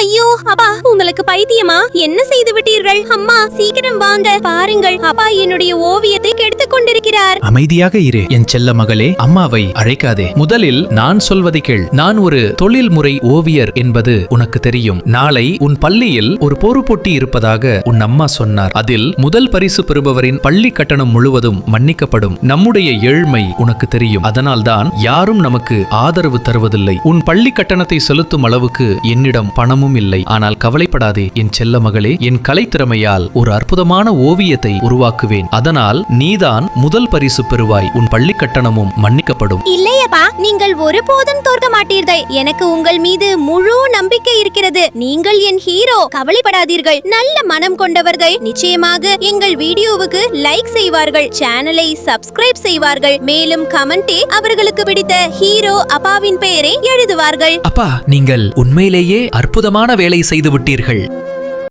ஐயோ அப்பா, உங்களுக்கு பைத்தியமா? என்ன செய்து விட்டீர்கள்? அம்மா சீக்கிரம் வாங்க, பாருங்கள், அப்பா என்னுடைய ஓவியத்தை கெடுத்துக் கொண்டிருக்கிறார். அமைதியாக இரு என் செல்ல மகளே, அம்மாவை அழைக்காதே. முதலில் நான் சொல்வதை கேள். நான் ஒரு தொழில்முறை ஓவியர் என்பது உனக்கு தெரியும். நாளை உன் பள்ளியில் ஒரு போட்டி இருப்பதாக உன் அம்மா சொன்னார். அதில் முதல் பரிசு பெறுபவரின் பள்ளி கட்டணம் முழுவதும் மன்னிக்கப்படும். நம்முடைய ஏழ்மை உனக்கு தெரியும். அதனால்தான் யாரும் நமக்கு ஆதரவு தருவதில்லை. உன் பள்ளி கட்டணத்தை செலுத்தும் அளவுக்கு என்னிடம் பணமும் இல்லை. ஆனால் கவலைப்படாதே என் செல்ல மகளே, என் கலைத்திறமையால் ஒரு அற்புதமான ஓவியத்தை உருவாக்குவேன். அதனால் நீதான் முதல் பரிசு பெறுவாய். உன் பள்ளி கட்டணமும் மன்னிக்கப்படும். இல்லையப்பா, நீங்கள் ஒருபோதும் தோற்க மாட்டீர்கள். எனக்கு உங்கள் மீது முழு நம்பிக்கை இருக்கிறது. நீங்கள் என் ஹீரோ. கவலைப்படாதீர்கள். நல்ல மனம் கொண்டவர்கள் நிச்சயமாக எங்கள் வீடியோவுக்கு லைக் செய்வார்கள், சேனலை சப்ஸ்கிரைப் செய்வார்கள், மேலும் கமெண்டே அவர்களுக்கு பிடித்த ஹீரோ அப்பாவின் பெயரை எழுதுவார்கள். அப்பா, நீங்கள் உண்மையிலேயே அற்புதமான வேலை செய்து விட்டீர்கள்.